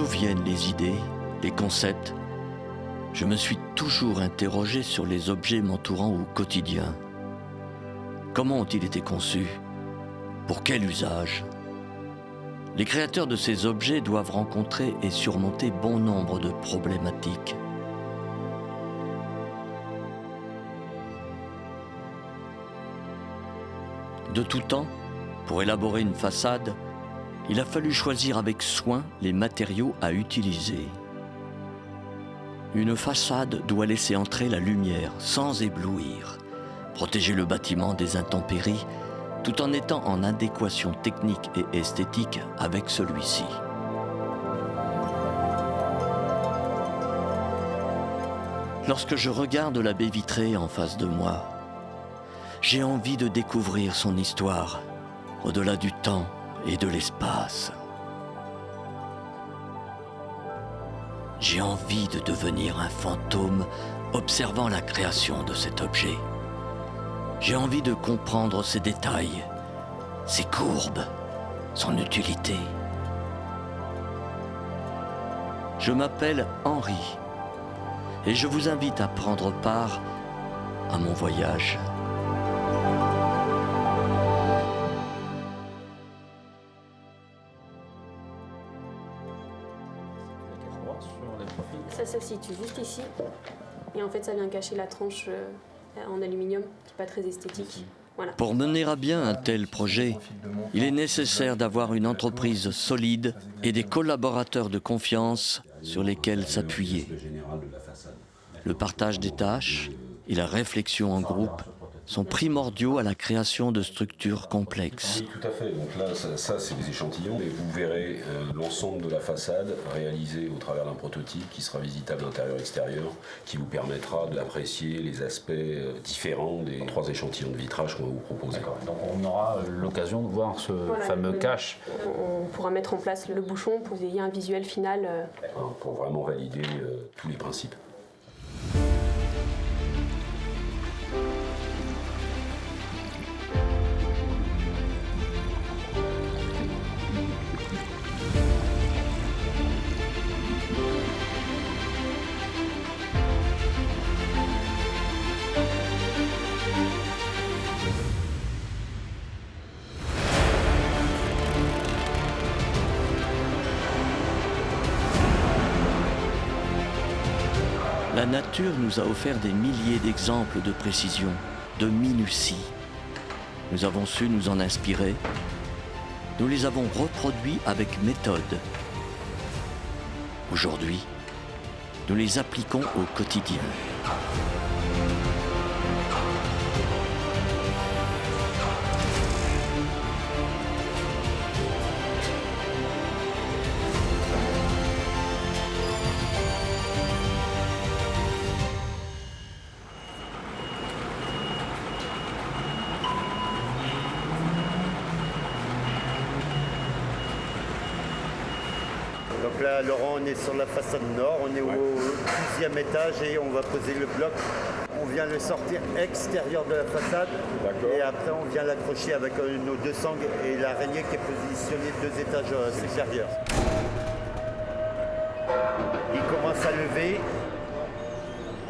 viennent les idées, les concepts, je me suis toujours interrogé sur les objets m'entourant au quotidien. Comment ont-ils été conçus? Pour quel usage? Les créateurs de ces objets doivent rencontrer et surmonter bon nombre de problématiques. De tout temps, pour élaborer une façade, il a fallu choisir avec soin les matériaux à utiliser. Une façade doit laisser entrer la lumière sans éblouir, protéger le bâtiment des intempéries, tout en étant en adéquation technique et esthétique avec celui-ci. Lorsque je regarde la baie vitrée en face de moi, j'ai envie de découvrir son histoire, au-delà du temps et de l'espace. J'ai envie de devenir un fantôme observant la création de cet objet. J'ai envie de comprendre ses détails, ses courbes, son utilité. Je m'appelle Henri et je vous invite à prendre part à mon voyage. Ça se situe juste ici. Et en fait, ça vient cacher la tranche en aluminium, qui n'est pas très esthétique. Voilà. Pour mener à bien un tel projet, il est nécessaire d'avoir une entreprise solide et des collaborateurs de confiance sur lesquels s'appuyer. Le partage des tâches et la réflexion en groupe sont primordiaux à la création de structures complexes. Oui, tout à fait. Donc là, ça c'est des échantillons et vous verrez l'ensemble de la façade réalisé au travers d'un prototype qui sera visitable intérieur-extérieur, qui vous permettra d'apprécier les aspects différents des 3 échantillons de vitrage qu'on va vous proposer. Donc on aura l'occasion de voir ce fameux cache. On pourra mettre en place le bouchon pour que vous ayez un visuel final. Pour vraiment valider tous les principes. La nature nous a offert des milliers d'exemples de précision, de minutie. Nous avons su nous en inspirer. Nous les avons reproduits avec méthode. Aujourd'hui, nous les appliquons au quotidien. Donc là, Laurent, on est sur la façade nord, on est au 12e étage et on va poser le bloc. On vient le sortir extérieur de la façade et après on vient l'accrocher avec nos 2 sangles et l'araignée qui est positionnée 2 étages supérieurs. Il commence à lever,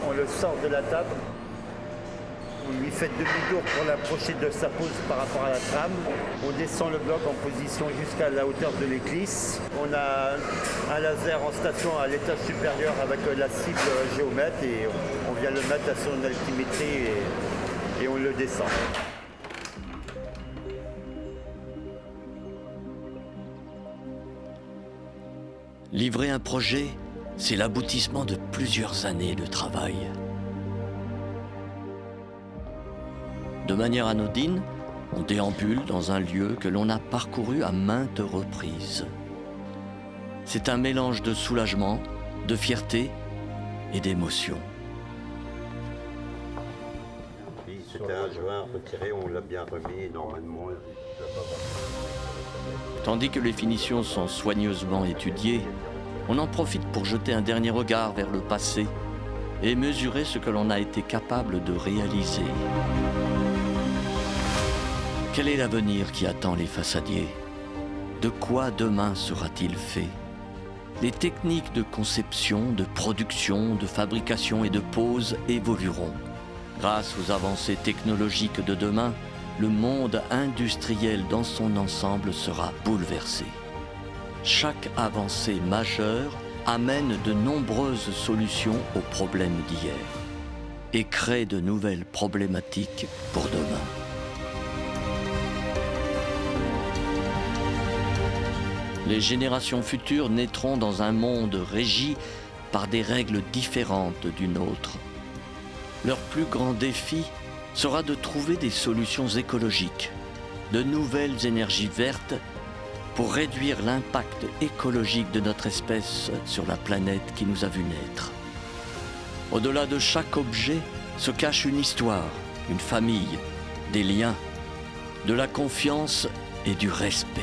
on le sort de la table. On lui fait demi-tour pour l'approcher de sa pose par rapport à la trame. On descend le bloc en position jusqu'à la hauteur de l'éclisse. On a un laser en station à l'étage supérieur avec la cible géomètre et on vient le mettre à son altimétrie et on le descend. Livrer un projet, c'est l'aboutissement de plusieurs années de travail. De manière anodine, on déambule dans un lieu que l'on a parcouru à maintes reprises. C'est un mélange de soulagement, de fierté et d'émotion. C'était un joint retiré, on l'a bien remis normalement. Tandis que les finitions sont soigneusement étudiées, on en profite pour jeter un dernier regard vers le passé et mesurer ce que l'on a été capable de réaliser. Quel est l'avenir qui attend les façadiers? De quoi demain sera-t-il fait? les techniques de conception, de production, de fabrication et de pose évolueront. Grâce aux avancées technologiques de demain, le monde industriel dans son ensemble sera bouleversé. Chaque avancée majeure amène de nombreuses solutions aux problèmes d'hier et crée de nouvelles problématiques pour demain. Les générations futures naîtront dans un monde régi par des règles différentes du nôtre. Leur plus grand défi sera de trouver des solutions écologiques, de nouvelles énergies vertes pour réduire l'impact écologique de notre espèce sur la planète qui nous a vus naître. Au-delà de chaque objet se cache une histoire, une famille, des liens, de la confiance et du respect.